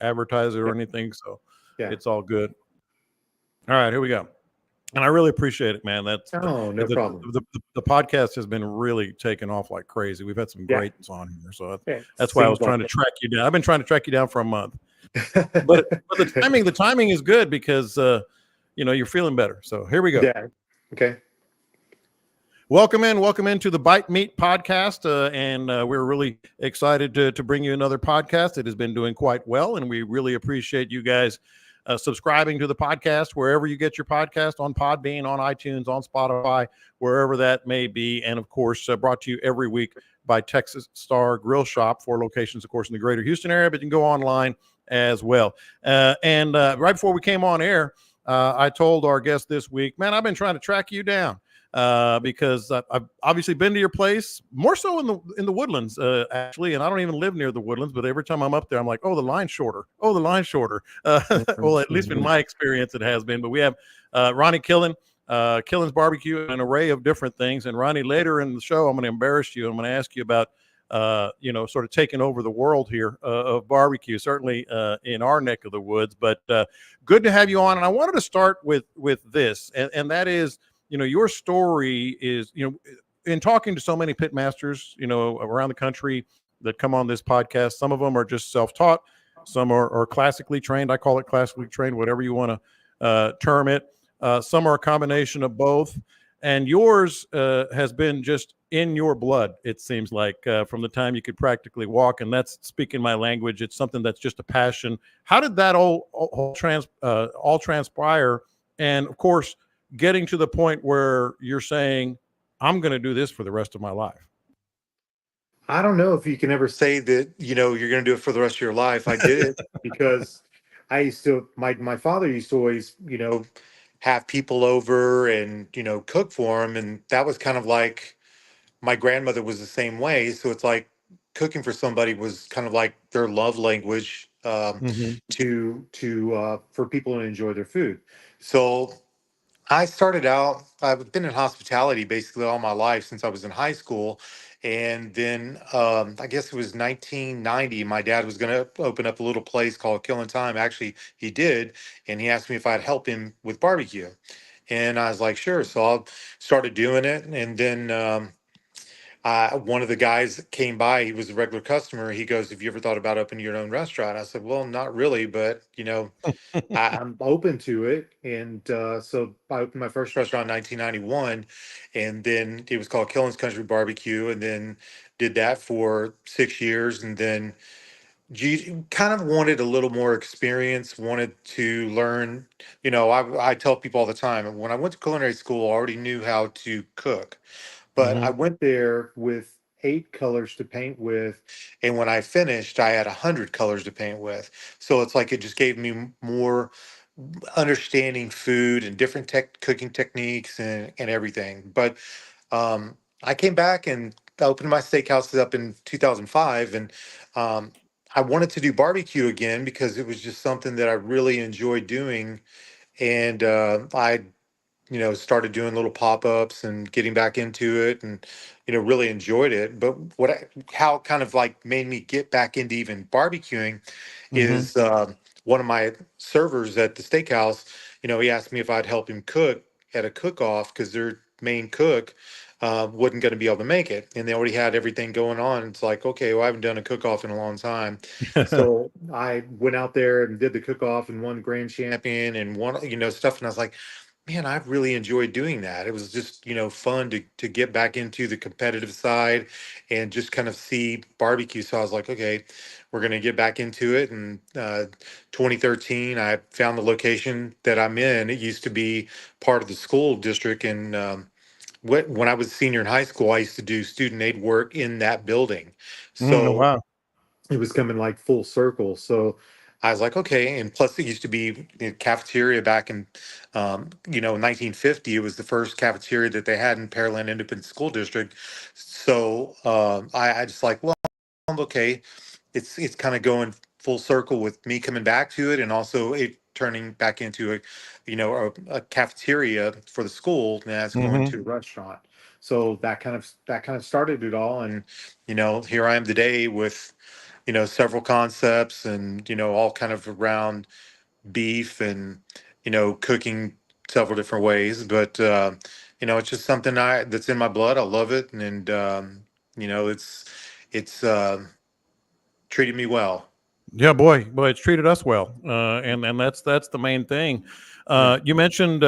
advertise it Yeah. or anything, so Yeah. it's all good. All right, here we go. And I really appreciate it, man. That's Oh, no problem. the podcast has been really taking off like crazy. We've had some Yeah. greats on here, so Yeah. that's why I was Seems like trying to track you down. I've been trying to track you down for a month, but it. the timing is good because you're feeling better. So here we go. Yeah. Okay. Welcome into the Bite Meat podcast, and we're really excited to bring you another podcast. It has been doing quite well, and we really appreciate you guys subscribing to the podcast wherever you get your podcast, on Podbean, on iTunes, on Spotify, wherever that may be, and of course brought to you every week by Texas Star Grill Shop, 4 locations, of course, in the greater Houston area, but you can go online as well. And right before we came on air, I told our guest this week, man, I've been trying to track you down. Because I've obviously been to your place, more so in the Woodlands, actually, and I don't even live near the Woodlands, but every time I'm up there, I'm like, oh, the line's shorter. Oh, the line's shorter. Well, at least in my experience, it has been. But we have Ronnie Killen, Killen's Barbecue, and an array of different things. And Ronnie, later in the show, I'm going to embarrass you. I'm going to ask you about sort of taking over the world here of barbecue, certainly in our neck of the woods. But good to have you on. And I wanted to start with this, and that is, your story is, in talking to so many pit masters, around the country that come on this podcast, some of them are just self-taught. Some are classically trained. I call it classically trained, whatever you want to term it. Some are a combination of both. And yours has been just in your blood, it seems like, from the time you could practically walk. And that's speaking my language. It's something that's just a passion. How did that all transpire? And of course, getting to the point where you're saying, I'm going to do this for the rest of my life. I don't know if you can ever say that, you're going to do it for the rest of your life. I did it because I used to, my father used to always, have people over and, cook for him. And that was kind of like, my grandmother was the same way. So it's like cooking for somebody was kind of like their love language, Mm-hmm. for people to enjoy their food. So I started out, I've been in hospitality basically all my life since I was in high school. And then I guess it was 1990, my dad was going to open up a little place called Killing Time. Actually, he did. And he asked me if I'd help him with barbecue. And I was like, sure. So I started doing it. And then one of the guys that came by, he was a regular customer. He goes, have you ever thought about opening your own restaurant? I said, well, not really, but I'm open to it. And so I opened my first restaurant in 1991, and then it was called Killen's Country Barbecue, and then did that for 6 years. And then kind of wanted a little more experience, wanted to learn. I tell people all the time, when I went to culinary school, I already knew how to cook. But I Mm-hmm. went there with 8 colors to paint with, and when I finished, I had 100 colors to paint with. So it's like it just gave me more understanding food and different cooking techniques and everything. But I came back and opened my steakhouses up in 2005, and um, I wanted to do barbecue again because it was just something that I really enjoyed doing. And I started doing little pop-ups and getting back into it, and really enjoyed it. But how kind of like made me get back into even barbecuing Mm-hmm. is one of my servers at the steakhouse. He asked me if I'd help him cook at a cook-off because their main cook wasn't going to be able to make it, and they already had everything going on. It's like, okay, well, I haven't done a cook-off in a long time. So I went out there and did the cook-off and won grand champion and won, stuff. And I was like, man, I really enjoyed doing that. It was just, fun to get back into the competitive side and just kind of see barbecue. So I was like, okay, we're going to get back into it. And 2013, I found the location that I'm in. It used to be part of the school district. And when I was a senior in high school, I used to do student aid work in that building. So Wow. it was coming like full circle. So I was like, okay. And plus, it used to be the cafeteria back in, 1950. It was the first cafeteria that they had in Pearland Independent School District. So I just like, well, okay, it's kind of going full circle with me coming back to it, and also it turning back into a cafeteria for the school, and that's going Mm-hmm. to a restaurant. So that kind of started it all, and here I am today with several concepts and, all kind of around beef and, cooking several different ways. But, it's just something that's in my blood. I love it. And you know, it's treated me well. Yeah, boy, it's treated us well, and that's the main thing. Yeah. You mentioned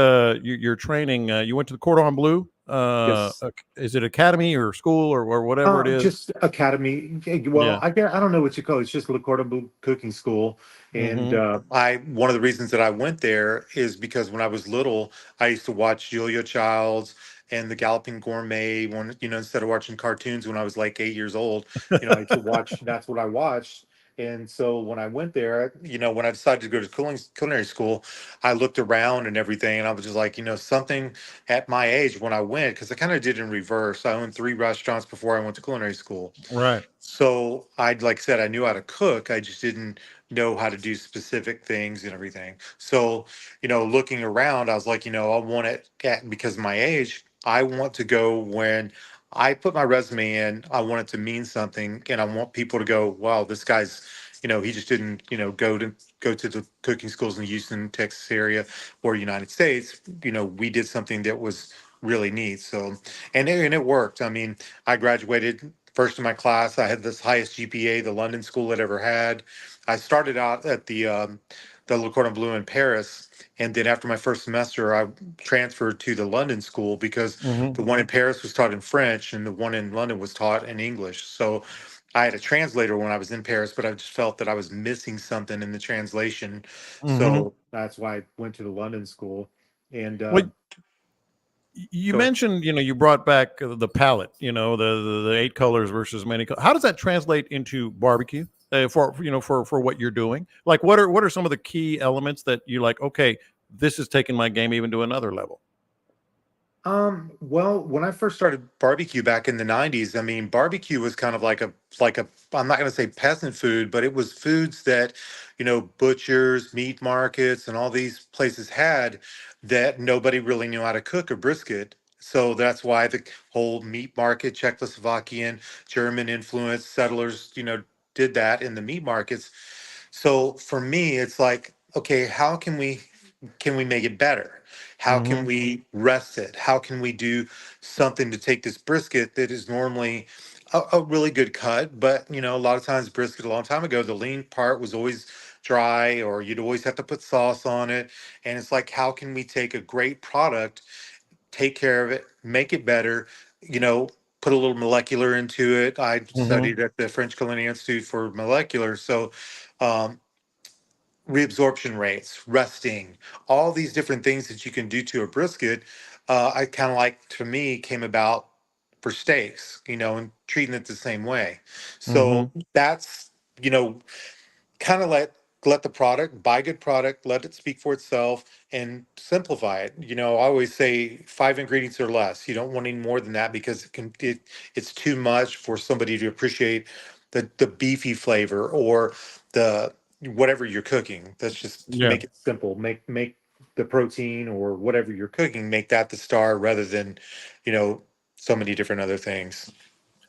your training. You went to the Cordon Bleu. Yes. Is it academy or school or whatever it is? Just academy. Well, Yeah. I don't know what you call it. It's just Le Cordon Bleu Cooking School, and Hmm. I one of the reasons that I went there is because when I was little, I used to watch Julia Childs and the Galloping Gourmet. When instead of watching cartoons when I was like 8 years old, I used to watch. That's what I watched. And so when I went there, when I decided to go to culinary school, I looked around and everything, and I was just like, something at my age when I went, because I kind of did in reverse. I owned three restaurants before I went to culinary school. Right. So like I said, I knew how to cook. I just didn't know how to do specific things and everything. So, looking around, I was like, I want it because of my age. I want to go when I put my resume in, I want it to mean something. And I want people to go, wow, this guy's, he just didn't, go to the cooking schools in the Houston, Texas area or United States. We did something that was really neat. So, and it worked. I mean, I graduated first in my class. I had this highest GPA the London school had ever had. I started out at the Le Cordon Bleu in Paris, and then after my first semester, I transferred to the London school because Hmm. the one in Paris was taught in French and the one in London was taught in English. So I had a translator when I was in Paris, but I just felt that I was missing something in the translation. Hmm. So that's why I went to the London school. And Well, you go ahead. mentioned you brought back the palette. The eight colors versus many. How does that translate into barbecue? For for what you're doing, like what are some of the key elements that you like? Okay, this is taking my game even to another level. Well, when I first started barbecue back in the 90s, I mean, barbecue was kind of like a I'm not going to say peasant food, but it was foods that, butchers, meat markets, and all these places had that nobody really knew how to cook a brisket. So that's why the whole meat market, Czechoslovakian, German influence settlers, did that in the meat markets. So for me, it's like, okay, how can we make it better? How can Hmm. we rest it? How can we do something to take this brisket that is normally a really good cut, but a lot of times brisket a long time ago, the lean part was always dry, or you'd always have to put sauce on it. And it's like, how can we take a great product, take care of it, make it better? You know, put a little molecular into it. I Hmm. studied at the French Culinary Institute for molecular, so. Um, Reabsorption rates, resting, all these different things that you can do to a brisket. I kind of like, to me, came about for steaks, and treating it the same way. Hmm. So that's, you know, kind of let the product, buy good product, let it speak for itself, and simplify it. I always say 5 ingredients or less. You don't want any more than that because it's too much for somebody to appreciate the beefy flavor or the whatever you're cooking. Let's just Yeah. make it simple. Make the protein or whatever you're cooking, make that the star rather than, you know, so many different other things.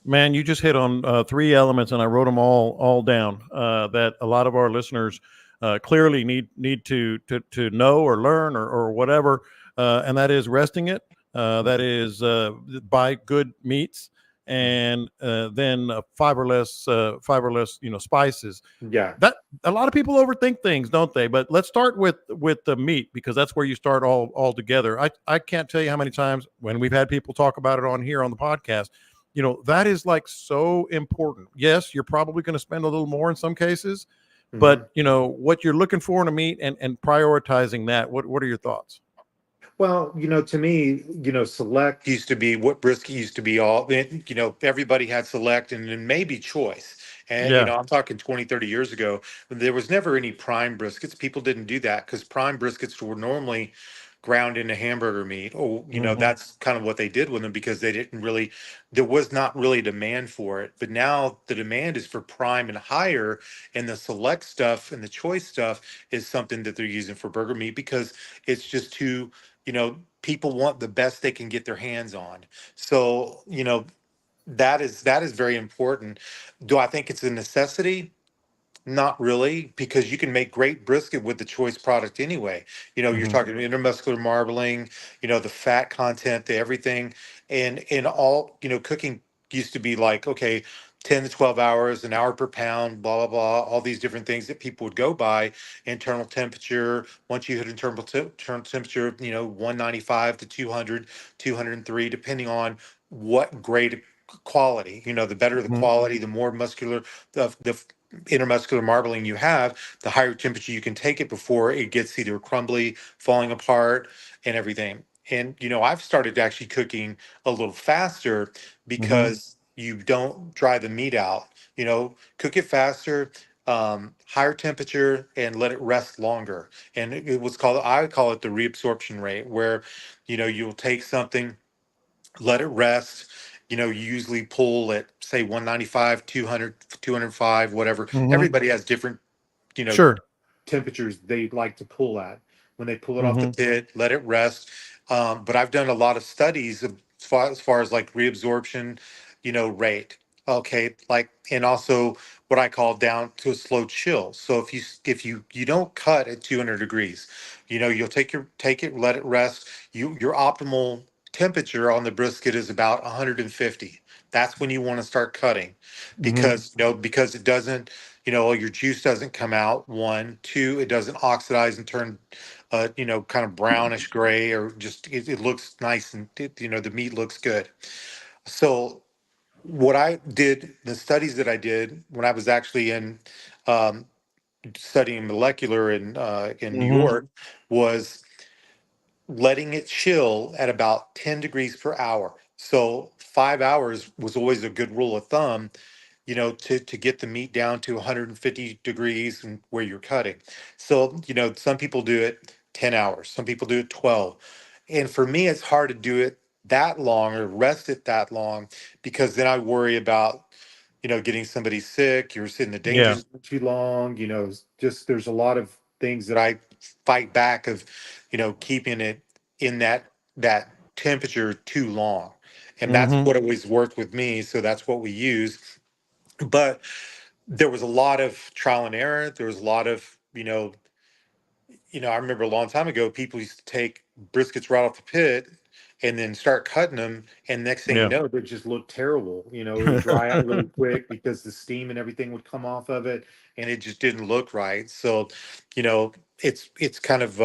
Man, you just hit on three elements, and I wrote them all down. That a lot of our listeners clearly need to know or learn or whatever, and that is resting it. That Mhm. is buy good meats, and then fiberless spices. Yeah. That a lot of people overthink things, don't they? But let's start with the meat because that's where you start all together. I can't tell you how many times when we've had people talk about it on here on the podcast. That is like so important. Yes, you're probably going to spend a little more in some cases, Mhm. but what you're looking for in a meat and prioritizing that. What are your thoughts? Well, to me, select used to be what brisket used to be all, everybody had select and then maybe choice. And, Yeah. I'm talking 20, 30 years ago, there was never any prime briskets. People didn't do that because prime briskets were normally ground into hamburger meat. Oh, Hmm. that's kind of what they did with them because they didn't really, there was not really demand for it. But now the demand is for prime and higher. And the select stuff and the choice stuff is something that they're using for burger meat because it's just too, people want the best they can get their hands on. So, that is very important. Do I think it's a necessity? Not really, because you can make great brisket with the choice product anyway. You're Hmm. talking intermuscular marbling, the fat content, the everything, and in all, cooking used to be like, okay, 10 to 12 hours, an hour per pound, blah blah blah, all these different things that people would go by. Internal temperature. Once you hit internal temperature, 195 to 200, 203, depending on what grade of quality. The better the Hmm. quality, the more muscular the intermuscular marbling you have, the higher temperature you can take it before it gets either crumbly, falling apart, and everything. And I've started actually cooking a little faster Hmm. because you don't dry the meat out. Cook it faster, higher temperature, and let it rest longer. And it was called, I call it the reabsorption rate, where you'll take something, let it rest. You usually pull at say 195, 200, 205, whatever. Hmm. Everybody has different, you know, Sure. temperatures they like to pull at. When they pull it off the Hmm. pit, let it rest. But I've done a lot of studies as far as like reabsorption, rate. Okay, like, and also what I call down to a slow chill. So if you don't cut at 200 degrees, you'll take it, let it rest. Your optimal temperature on the brisket is about 150. That's when you want to start cutting, Hmm. because it doesn't, your juice doesn't come out. One, two, it doesn't oxidize and turn, kind of brownish gray, or just it looks nice, and the meat looks good. So what I did, the studies that I did when I was actually um, studying molecular in New Hmm. York, was letting it chill at about 10 degrees per hour. So 5 hours was always a good rule of thumb, to get the meat down to 150 degrees and where you're cutting. So, some people do it 10 hours, some people do it 12. And for me, it's hard to do it that long or rest it that long, because then I worry about, getting somebody sick. You're sitting in the danger Yeah. zone too long, just there's a lot of things that I fight back of, keeping it in that temperature too long. And that's Hmm. what always worked with me. So that's what we use. But there was a lot of trial and error. There was a lot of, I remember a long time ago, people used to take briskets right off the pit and then start cutting them. And next thing you Yeah. know, they just look terrible. It would dry out really quick because the steam and everything would come off of it, and it just didn't look right. So, you know, it's kind of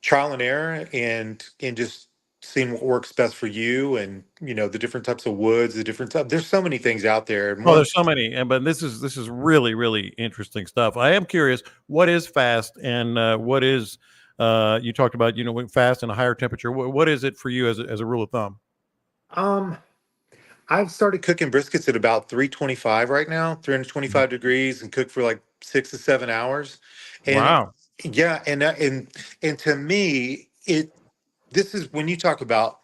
trial and error, and just seeing what works best for you, and the different types of woods, the different type. There's so many things out there, and Oh, one. there's so many, and but this is really really interesting stuff. I am curious, what is fast, and what is you talked about, when fast and a higher temperature. What is it for you as a rule of thumb? um I've started cooking briskets at about 325 right now, Mhm. 325 degrees, and cook for like 6 to 7 hours. And Wow. yeah, and to me, this is when you talk about,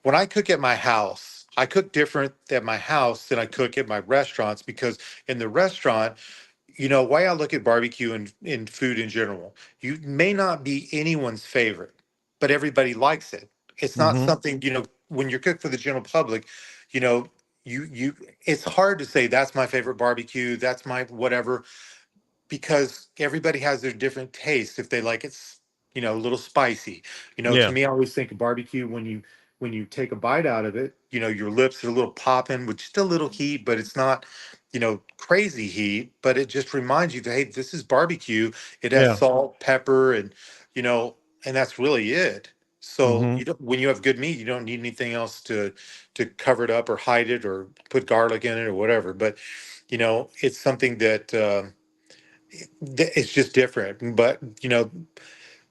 when I cook at my house, I cook different at my house than I cook at my restaurants, because in the restaurant, why I look at barbecue and food in general, you may not be anyone's favorite, but everybody likes it. It's not Hmm. something, when you're cooked for the general public, you know, it's hard to say that's my favorite barbecue, that's my whatever, because everybody has their different tastes. If they like it, a little spicy. To Yeah. me, I always think of barbecue when you take a bite out of it. Your lips are a little popping with just a little heat, but it's not, crazy heat. But it just reminds you that, hey, this is barbecue. It has Yeah. salt, pepper, you know, and that's really it. So Hmm. you don't, when you have good meat, you don't need anything else to cover it up or hide it or put garlic in it or whatever. But it's something that. It's just different. But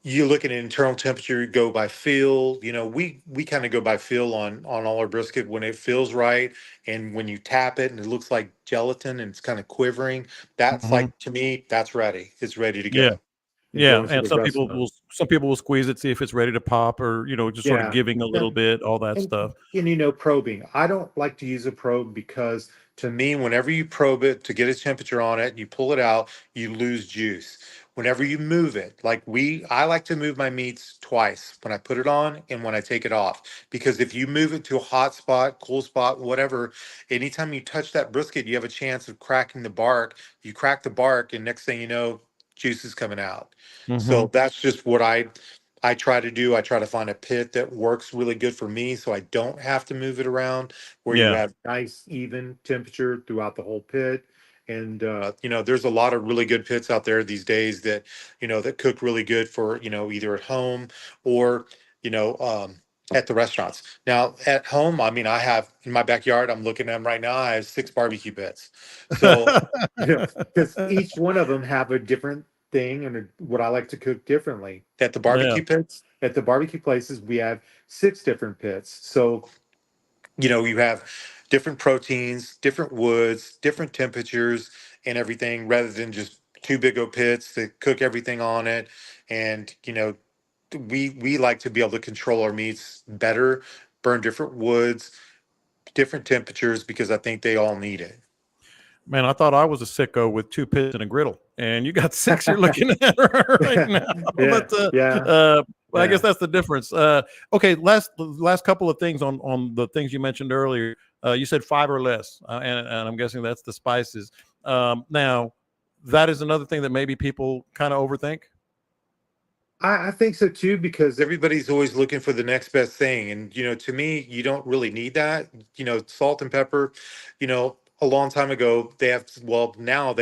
you look at an internal temperature, you go by feel. We kind of go by feel on all our brisket. When it feels right, and when you tap it and it looks like gelatin and it's kind of quivering, that's Hmm. like, to me, that's ready. It's ready to Yeah. go. And Yeah. going to And the restaurant. some people will squeeze it, see if it's ready to pop, or just sort of Yeah. giving a little bit, all that And, stuff. probing. I don't like to use a probe, because to me, whenever you probe it to get a temperature on it, you pull it out, you lose juice. whenever you move it, I like to move my meats twice, when I put it on and when I take it off. Because if you move it to a hot spot, cool spot, whatever, anytime you touch that brisket, you have a chance of cracking the bark. You crack the bark, and next thing you know, juice is coming out. Mm-hmm. So that's just what I try to do. I try to find a pit that works really good for me, so I don't have to move it around, where you Yeah. have nice, even temperature throughout the whole pit. And there's a lot of really good pits out there these days that, that cook really good for, either at home or, you know, um, at the restaurants. Now, at home, I mean, I have in my backyard, I'm looking at them right now, I have 6 barbecue pits. So, because each one of them have a different thing and what I like to cook differently. At the Yeah. barbecue pits, at the barbecue places, we have 6 different pits. So, you have different proteins, different woods, different temperatures, and everything, rather than just 2 big old pits that cook everything on it. And we like to be able to control our meats better, burn different woods, different temperatures, because I think they all need it. Man, I thought I was a sicko with 2 pits and a griddle, and you got 6 you're looking at right now. Yeah, But yeah, well, I guess yeah. that's the difference. Okay, last couple of things on the things you mentioned earlier. You said 5 or less, and I'm guessing that's the spices. Now, that is another thing that maybe people kind of overthink. I think so too, because everybody's always looking for the next best thing. And, to me, you don't really need that. Salt and pepper, a long time ago, now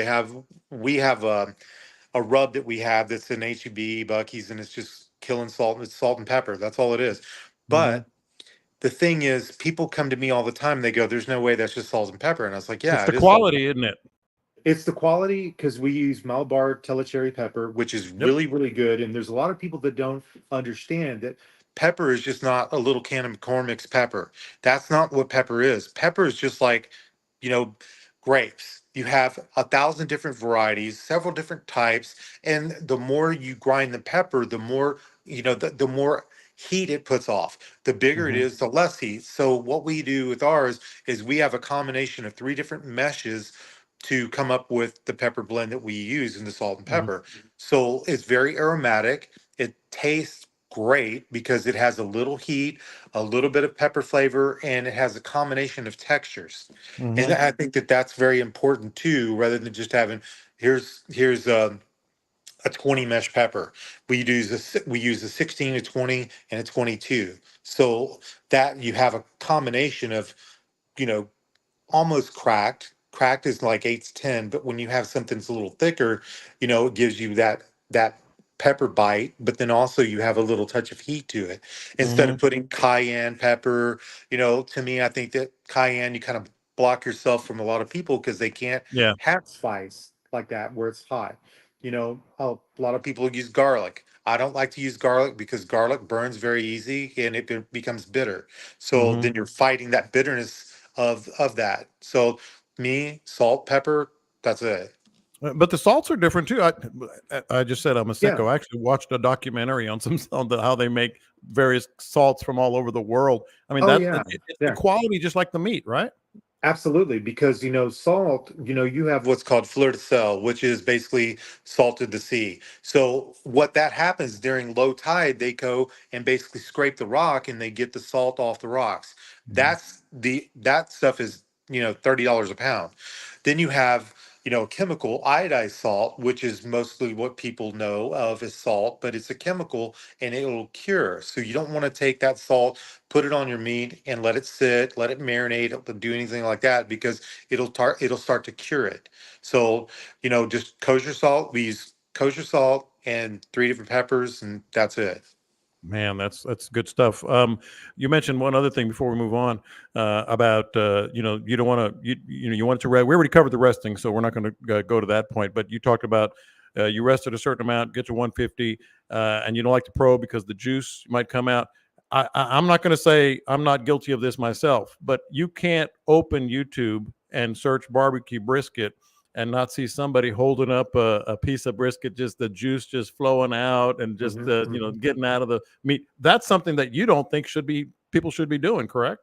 we have a rub that we have that's an HEB, Bucky's, and it's just killing salt. It's salt and pepper. That's all it is. Mm-hmm. But the thing is, people come to me all the time. They go, "There's no way that's just salt and pepper." And I was like, It's "Yeah, the it is salt." quality, isn't it? It's the quality, because we use Malabar telecherry pepper, which is Yep. really, really good. And there's a lot of people that don't understand that pepper is just not a little can of McCormick's pepper. That's not what pepper is. Pepper is just like, you know, grapes. You have 1,000 different varieties, several different types, and the more you grind the pepper, the more, the more heat it puts off. The bigger it Mm-hmm. is, the less heat. So what we do with ours is we have a combination of 3 different meshes to come up with the pepper blend that we use in the salt and Mm-hmm. pepper. So it's very aromatic. It tastes great because it has a little heat, a little bit of pepper flavor, and it has a combination of textures. And Mm-hmm. I think that that's very important too, rather than just having here's a 20 mesh pepper. We use a 16, a 20, and a 22. So that you have a combination of, you know, almost cracked. Cracked is like 8 to 10, but when you have something that's a little thicker, it gives you that pepper bite, but then also you have a little touch of heat to it. Instead Mm-hmm. of putting cayenne pepper, to me, I think that cayenne, you kind of block yourself from a lot of people because they can't Yeah. have spice like that where it's hot. A lot of people use garlic. I don't like to use garlic because garlic burns very easy and becomes bitter. So Mm-hmm. then you're fighting that bitterness of that. So me, salt, pepper, that's it. But the salts are different too. I just said I'm a Yeah. sicko. I actually watched a documentary on how they make various salts from all over the world. I mean Oh yeah. it's the Yeah. quality, just like the meat, right? Absolutely, because salt. You have what's called fleur de sel, which is basically salted the sea. So what that happens during low tide, they go and basically scrape the rock and they get the salt off the rocks. Mhm. That stuff is $30 a pound. Then you have chemical iodized salt, which is mostly what people know of as salt, but it's a chemical and it will cure. So you don't want to take that salt, put it on your meat and let it sit, let it marinate, don't do anything like that because it'll start to cure it. So, just kosher salt. We use kosher salt and 3 different peppers, and that's it. Man, that's good stuff. You mentioned one other thing before we move on about you don't want to you want it to rest. We already covered the resting, so we're not going to go to that point. But you talked about you rest at a certain amount, get to 150, and you don't like to probe because the juice might come out. I'm not going to say I'm not guilty of this myself, but you can't open YouTube and search barbecue brisket and not see somebody holding up a piece of brisket, just the juice just flowing out and just Mhm, mhm. getting out of the meat. That's something that you don't think people should be doing, correct?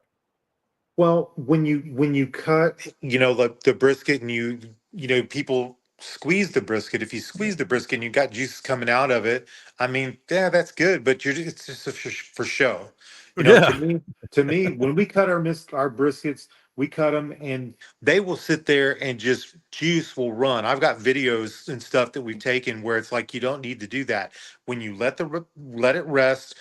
Well, when you cut, the brisket, and people squeeze the brisket. If you squeeze the brisket and you got juices coming out of it, I mean, yeah, that's good, but it's just for show. You know, Yeah. to me, when we cut our briskets, we cut them and they will sit there and just juice will run. I've got videos and stuff that we've taken where it's like you don't need to do that. When you let it rest,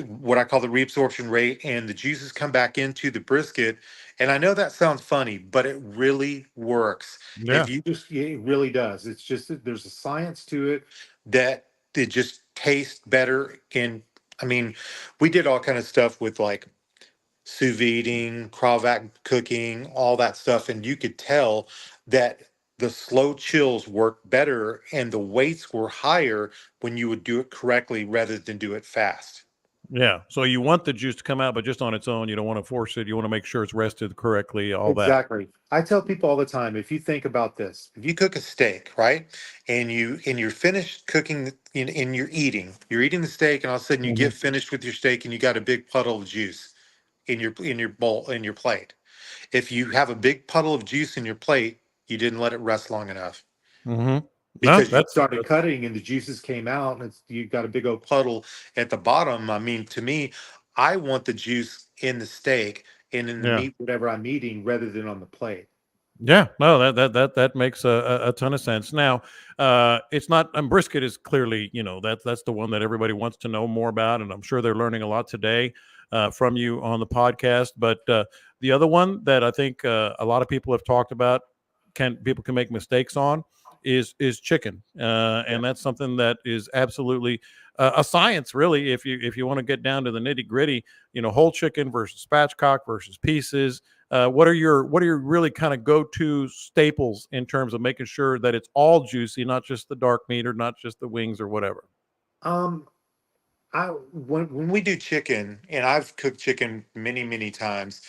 what I call the reabsorption rate, and the juices come back into the brisket. And I know that sounds funny, but it really works. Yeah. If you just, it really does. It's just that there's a science to it that it just tastes better. And I mean, we did all kind of stuff with like sous videing, Kravac cooking, all that stuff, and you could tell that the slow chills work better and the weights were higher when you would do it correctly rather than do it fast. Yeah. So you want the juice to come out, but just on its own. You don't want to force it. You want to make sure it's rested correctly, all that. Exactly. I tell people all the time, if you think about this, if you cook a steak, right? And you're finished cooking and you're eating the steak, and all of a sudden you Hmm. get finished with your steak and you got a big puddle of juice in your bowl in your plate. If you have a big puddle of juice in your plate, you didn't let it rest long enough Hmm. No, because you that's started cutting and the juices came out and you got a big old puddle at the bottom. I mean, to me, I want the juice in the steak and in the yeah. meat, whatever I'm eating, rather than on the plate. Yeah, no, that makes a ton of sense. Now, it's not. Brisket is clearly, that's the one that everybody wants to know more about, and I'm sure they're learning a lot today from you on the podcast. But the other one that I think a lot of people have talked about, people can make mistakes on, is chicken, Yeah. and that's something that is absolutely a science, really. If you want to get down to the nitty gritty, whole chicken versus spatchcock versus pieces. What are your really kind of go-to staples in terms of making sure that it's all juicy, not just the dark meat or not just the wings or whatever? Um, when we do chicken, and I've cooked chicken many, many times,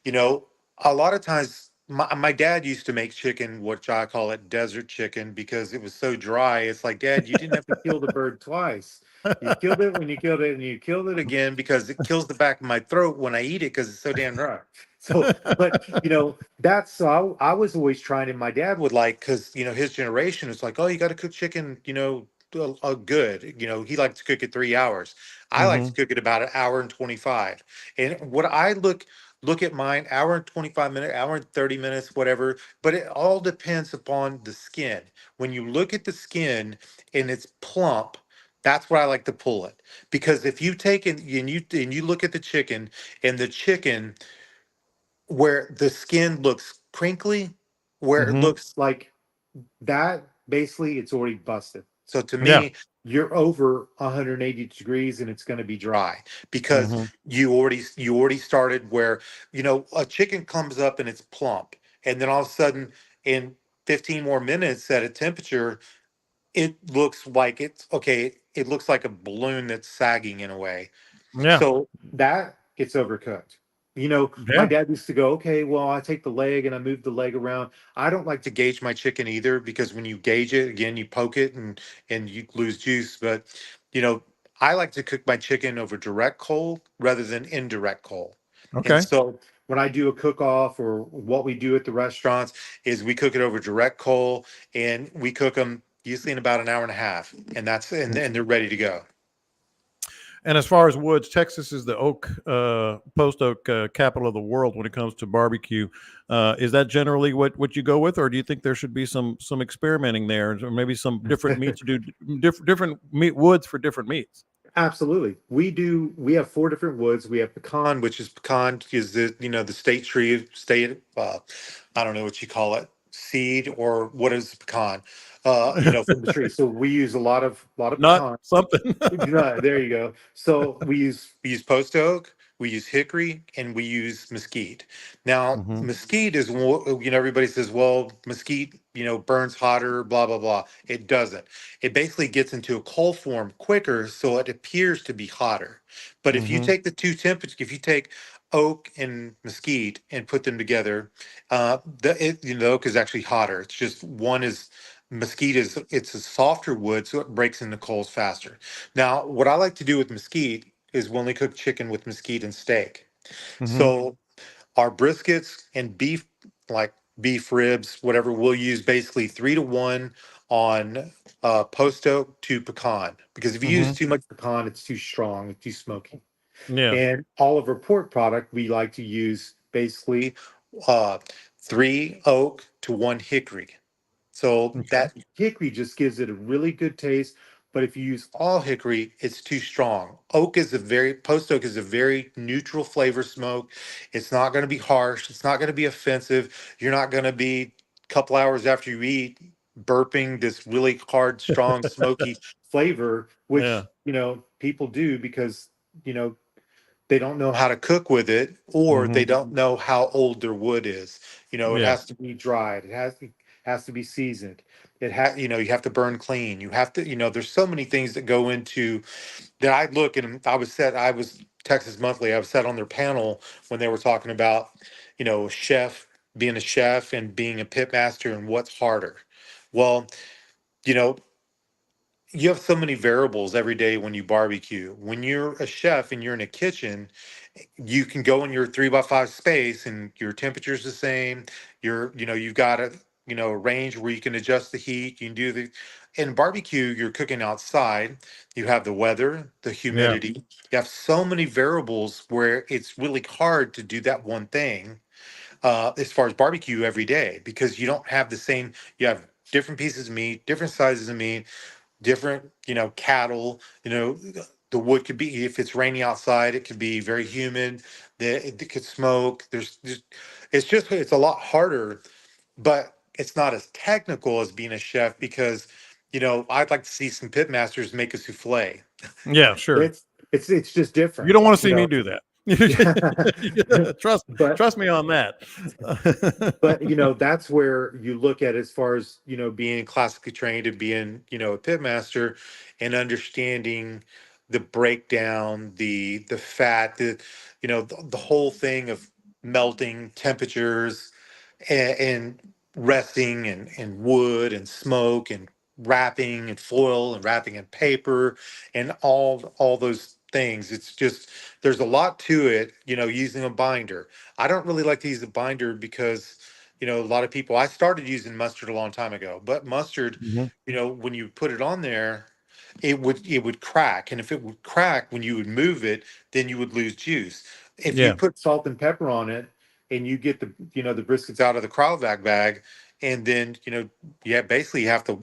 you know, a lot of times my dad used to make chicken, which I call it desert chicken, because it was so dry. It's like, Dad, you didn't have to kill the bird twice. You killed it when you killed it, and you killed it again because it kills the back of my throat when I eat it because it's so damn dry. So, but that's so I was always trying, and my dad would like, because his generation is like, oh, you got to cook chicken, good. He likes to cook it 3 hours. I like to Hmm. cook it about an hour and 25. And what I look at mine, hour and 25 minutes, hour and 30 minutes, whatever. But it all depends upon the skin. When you look at the skin and it's plump, that's what I like to pull it. Because if you take and you look at the chicken, and the chicken where the skin looks crinkly, where it Hmm. looks like that, basically it's already busted. So to Yeah. me, you're over 180 degrees and it's going to be dry because Hmm. you already started where a chicken comes up and it's plump, and then all of a sudden in 15 more minutes at a temperature, it looks like it's okay. It looks like a balloon that's sagging in a way. Yeah. So that gets overcooked. My Yeah. dad used to go, okay, well, I take the leg and I move the leg around. I don't like to gauge my chicken either, because when you gauge it, again, you poke it and you lose juice. But you know, I like to cook my chicken over direct coal rather than indirect coal. And Okay. so when I do a cook off, or what we do at the restaurants, is we cook it over direct coal, and we cook them usually in about an hour and a half, and and they're ready to go. And as far as woods, Texas is the post oak capital of the world when it comes to barbecue. Is that generally what you go with, or do you think there should be some experimenting there, or maybe some different meats to do different meat woods for different meats? Absolutely. We have four different woods. We have pecan, which is the state tree, I don't know what you call it, seed, or what is pecan, from the tree. So we use a lot of Not pecan. something. Yeah, there you go. So we use post oak, we use hickory, and we use mesquite. Now, Hmm. mesquite is everybody says, well, mesquite burns hotter, blah blah blah. It doesn't. It basically gets into a coal form quicker, so it appears to be hotter. But if you Hmm. take the two temperatures, if you take oak and mesquite and put them together, the oak is actually hotter. It's just one is mesquite is it's a softer wood, so it breaks into coals faster. Now, what I like to do with mesquite is we only cook chicken with mesquite and steak. Hmm. So our briskets and beef, like beef ribs, whatever, we'll use basically 3 to 1 on post oak to pecan, because if you use Hmm. too much pecan, it's too strong, it's too smoky. Yeah. And all of our pork product, we like to use basically uh, 3 oak to 1 hickory. So Okay. that hickory just gives it a really good taste. But if you use all hickory, it's too strong. Post oak is a very neutral flavor smoke. It's not going to be harsh. It's not going to be offensive. You're not going to be a couple hours after you eat burping this really hard, strong, smoky flavor, which, Yeah. people do because, you know, they don't know how to cook with it, or Hmm. they don't know how old their wood is. It Yeah. has to be dried. It has to be seasoned. You have to burn clean. You have to, there's so many things that go into that. I look and I was Texas Monthly. I was sat on their panel when they were talking about, being a chef and being a pit master and what's harder. Well, you know, you have so many variables every day when you barbecue. When you're a chef and you're in a kitchen, you can go in your 3 by 5 space and your temperature's the same. You've got a range where you can adjust the heat. You can do in barbecue, you're cooking outside. You have the weather, the Yeah. humidity. You have so many variables where it's really hard to do that one thing as far as barbecue every day, because you don't have the same, you have different pieces of meat, different sizes of meat, different, cattle, the wood could be, if it's rainy outside, it could be very humid, it could smoke. It's a lot harder, but it's not as technical as being a chef, because, I'd like to see some pit masters make a souffle. Yeah. Sure. It's just You different, don't want to see me do that. yeah. trust but trust me on that. but that's where you look at, as far as being classically trained and being a pit master, and understanding the breakdown, the fat, the whole thing of melting temperatures, and resting, and wood and smoke and wrapping and foil and wrapping in paper, and all those things. It's just, there's a lot to it, using a binder. I don't really like to use a binder because, a lot of people, I started using mustard a long time ago, but mustard, Mhm. when you put it on there, it would crack. And if it would crack when you would move it, then you would lose juice. If you Yeah. put salt and pepper on it, and you get the briskets out of the cryovac bag, and then, basically you have to,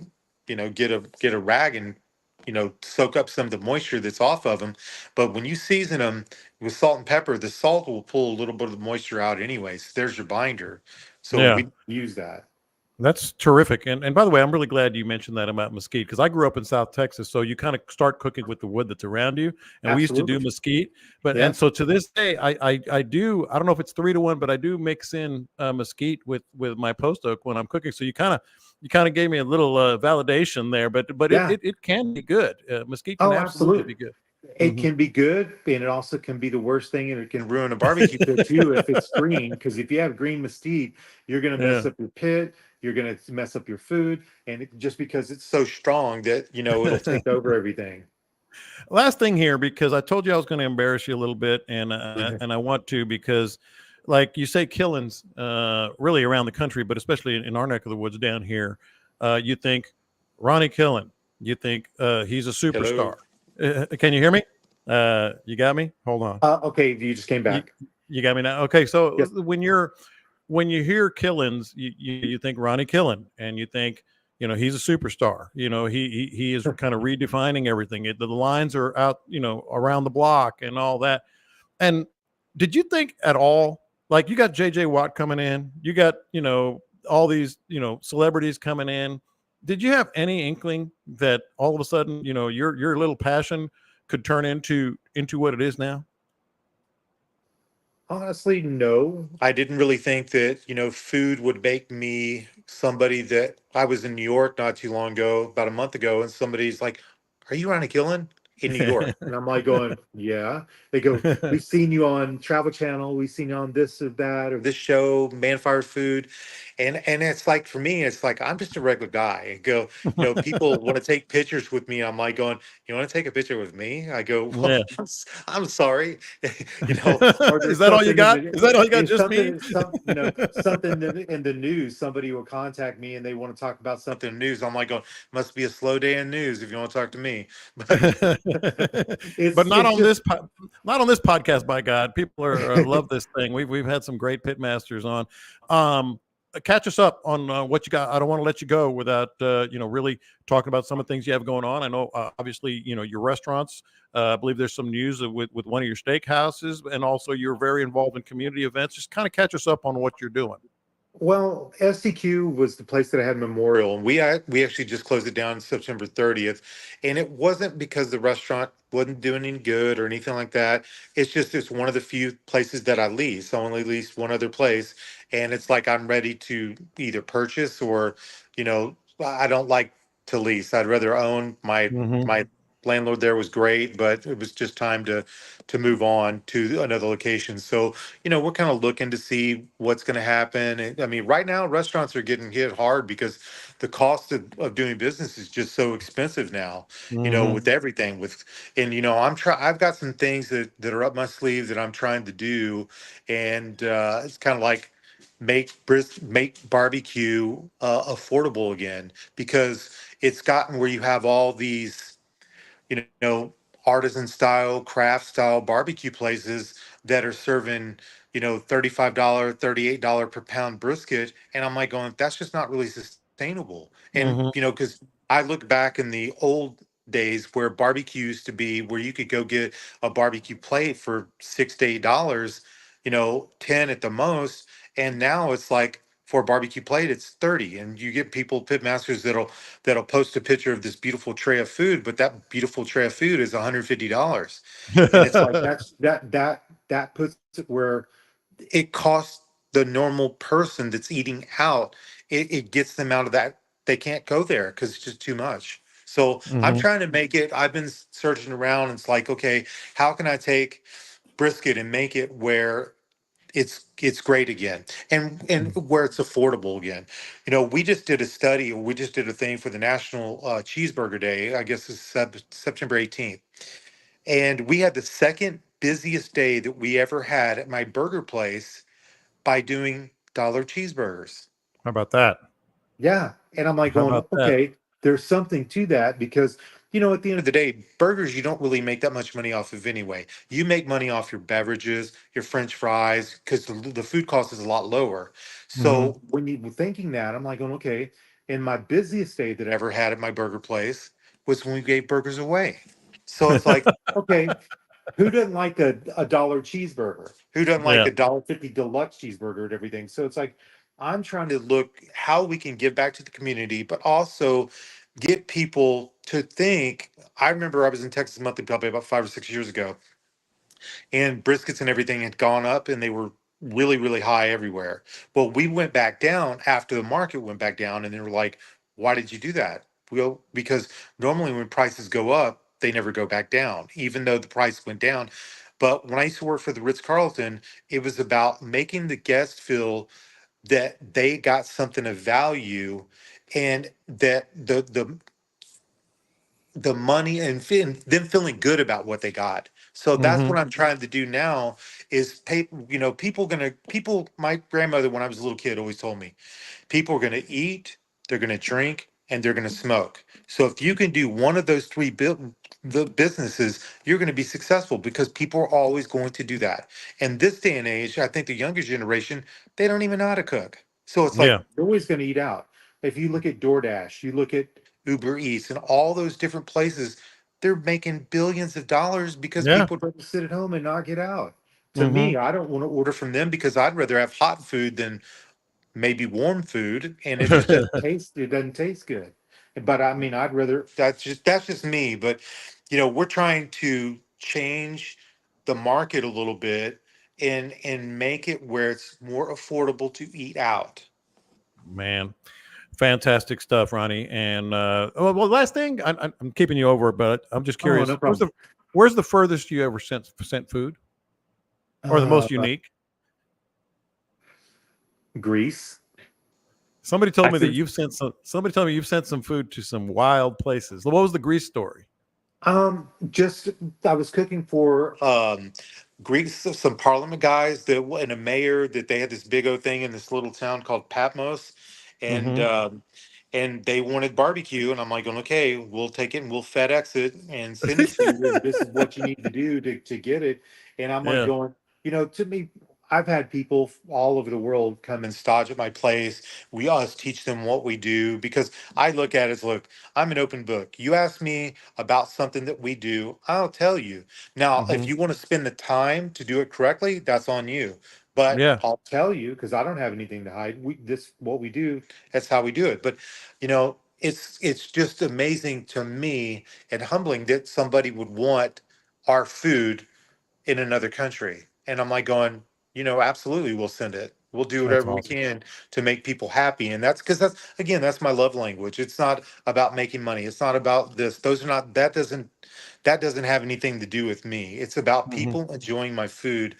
get a rag and, soak up some of the moisture that's off of them. But when you season them with salt and pepper, the salt will pull a little bit of the moisture out anyways. There's your binder. So Yeah. we use that. That's terrific. And by the way, I'm really glad you mentioned that about mesquite, because I grew up in South Texas. So you kind of start cooking with the wood that's around you. And we used to do Absolutely. mesquite. And Yeah. so to this day, I do, I don't know if it's 3 to 1, but I do mix in mesquite with my post oak when I'm cooking. So you kind of gave me a little validation there, but it, Yeah. it, it can be good. Mesquite can Oh, absolutely absolutely. be good. It Hmm. can be good, and it also can be the worst thing, and it can ruin a barbecue pit too if it's green. Because if you have green mesquite, you're going to mess Yeah. up your pit. You're going to mess up your food, and just because it's so strong that it'll take over everything. Last thing here, because I told you I was going to embarrass you a little bit, and I want to, because, like you say, killings really around the country, but especially in our neck of the woods down here, you think Ronnie Killen, you think he's a Hello. superstar. Can you hear me? You got me? Hold on. Okay, you just came You back. you got me now? Okay, so Yes. when you hear Killens, you think Ronnie Killen, and you think, he's a superstar. He is kind of redefining everything. The lines are out, around the block and all that. And did you think at all, like, you got JJ Watt coming in, you got, all these, celebrities coming in. Did you have any inkling that all of a sudden, your little passion could turn into what it is now? Honestly, no. I didn't really think that, food would make me somebody. That I was in New York not too long ago, about a month ago, and somebody's like, "Are you Ronnie Killen?" in New York. And I'm like going, yeah. They go, we've seen you on Travel Channel, we've seen you on this or that or this show, Man Fired Food. And it's like for me, it's like I'm just a regular guy. And go, people want to take pictures with me. I'm like going, you want to take a picture with me? I go, well, Yeah. I'm sorry. Or Is there's that all you something in got? the Is that all you got? it's Just me? something something in the news. Somebody will contact me and they want to talk about something in news. I'm like going, must be a slow day in news if you want to talk to me. But But not it's on just not on this podcast. By God, people are love this thing. We've had some great pit masters on. Um, Catch us up on what you got. I don't want to let you go without really talking about some of the things you have going on. I know obviously your restaurants. I believe there's some news with one of your steakhouses, and also you're very involved in community events. Just kind of catch us up on what you're doing. well, STQ was the place that I had Memorial, and we actually just closed it down September 30th, and it wasn't because the restaurant wasn't doing any good or anything like that. It's just it's one of the few places that I lease. I only lease one other place, and it's like I'm ready to either purchase or, I don't like to lease. I'd rather own. Mm-hmm. My landlord there was great, but it was just time to move on to another location. So we're kind of looking to see what's going to happen. I mean, right now, restaurants are getting hit hard because the cost of doing business is just so expensive now, Mm-hmm. with everything. I've got some things that are up my sleeve that I'm trying to do. And it's kind of like make barbecue affordable again, because it's gotten where you have all these artisan style, craft style barbecue places that are serving, $35, $38 per pound brisket. And I'm like going, that's just not really sustainable. And, Mm-hmm. because I look back in the old days where barbecue used to be where you could go get a barbecue plate for $6 to $8, 10 at the most. And now it's like for a barbecue plate, it's 30. And you get people, pit masters that'll post a picture of this beautiful tray of food, but that beautiful tray of food is $150. And it's like that puts it where it costs the normal person that's eating out, it gets them out of that. They can't go there because it's just too much. So I'm Mm-hmm. trying to make it. I've been searching around. It's like, okay, how can I take brisket and make it where it's great again, and where it's affordable again. We just did a study, we just did a thing for the National Cheeseburger Day. I guess it's September 18th, and we had the second busiest day that we ever had at my burger place by doing dollar cheeseburgers. How about that? Yeah. And I'm like How going, about that? okay, there's something to that because, at the end of the day, burgers, you don't really make that much money off of anyway. You make money off your beverages, your French fries, because the food cost is a lot lower. Mm-hmm. So when you were thinking that, I'm like going, okay. And my busiest day that I ever had at my burger place was when we gave burgers away. So it's like, okay, who doesn't like a dollar cheeseburger? Who doesn't like Yeah. a $1.50 deluxe cheeseburger and everything? So it's like I'm trying to look how we can give back to the community, but also get people to think. I remember I was in Texas Monthly probably about 5 or 6 years ago, and briskets and everything had gone up and they were really, really high everywhere. Well, we went back down after the market went back down, and they were like, why did you do that? Well, because normally when prices go up, they never go back down, even though the price went down. But when I used to work for the Ritz Carlton, it was about making the guests feel that they got something of value, and that the money and them feeling good about what they got. So that's Mm-hmm. what I'm trying to do now is pay, people, my grandmother, when I was a little kid, always told me, people are going to eat, they're going to drink, and they're going to smoke. So if you can do one of those three the businesses, you're going to be successful because people are always going to do that. And this day and age, I think the younger generation, they don't even know how to cook. So it's like Yeah. they're always going to eat out. If you look at DoorDash, you look at Uber Eats and all those different places, they're making billions of dollars because Yeah. people don't sit at home and not get out. To Mm-hmm. me, I don't want to order from them because I'd rather have hot food than maybe warm food, and it just doesn't taste. It doesn't taste good. But I mean, I'd rather. That's just me. But we're trying to change the market a little bit and make it where it's more affordable to eat out. Man. Fantastic stuff, Ronnie. And well, last thing, I'm keeping you over, but I'm just Oh, curious. no problem. Where's the furthest you ever sent food, or the Uh, most unique? Greece. Somebody told I me that think you've sent some. Somebody told me you've sent some food to some wild places. What was the Greece story? just I was cooking for Greeks, some Parliament guys that and a mayor that they had this big old thing in this little town called Patmos, and Mm-hmm. and they wanted barbecue, and I'm like, going, okay, we'll take it and we'll FedEx it and send it to you, and this is what you need to do to get it, and I'm like Yeah. going, to me. I've had people all over the world come and stage at my place. We always teach them what we do because I look at it as, look, I'm an open book. You ask me about something that we do, I'll tell you. Now, Mm-hmm. if you want to spend the time to do it correctly, that's on you. But Yeah. I'll tell you because I don't have anything to hide. This what we do. That's how we do it. But it's just amazing to me and humbling that somebody would want our food in another country. And I'm like going, absolutely, we'll send it. We'll do That's whatever we awesome. can to make people happy. And that's because that's my love language. It's not about making money. It's not about this. Those are not, that doesn't have anything to do with me. It's about Mm-hmm. people enjoying my food.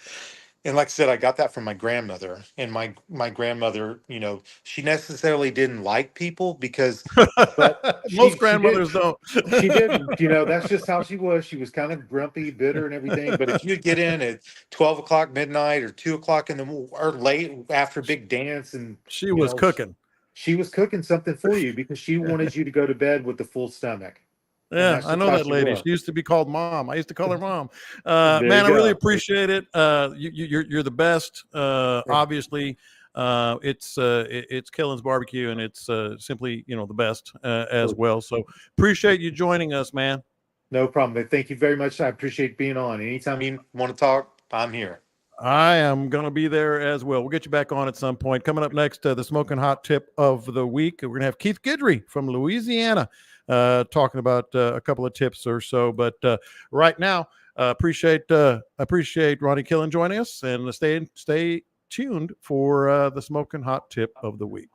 And like I said, I got that from my grandmother. And my grandmother, she necessarily didn't like people but Most she did. grandmothers don't. She didn't, that's just how she was. She was kind of grumpy, bitter, and everything. But if you get in at 12 o'clock midnight or 2 o'clock or late after a big dance, and She you was know, cooking. she was cooking something for you because she wanted you to go to bed with a full stomach, and Yeah, that's I just know how that she lady. She was. used to be called Mom. I used to call her Mom. There you Man, I really go. appreciate it. You're the best. Obviously, it's Killen's Barbecue, and it's simply the best as well. So appreciate you joining us, man. No problem. But thank you very much. I appreciate being on. Anytime you want to talk, I'm here. I am going to be there as well. We'll get you back on at some point. Coming up next, the Smoking Hot Tip of the Week. We're going to have Keith Guidry from Louisiana talking about a couple of tips or so. But right now, appreciate Ronnie Killen joining us, and stay tuned for the Smoking Hot Tip of the Week.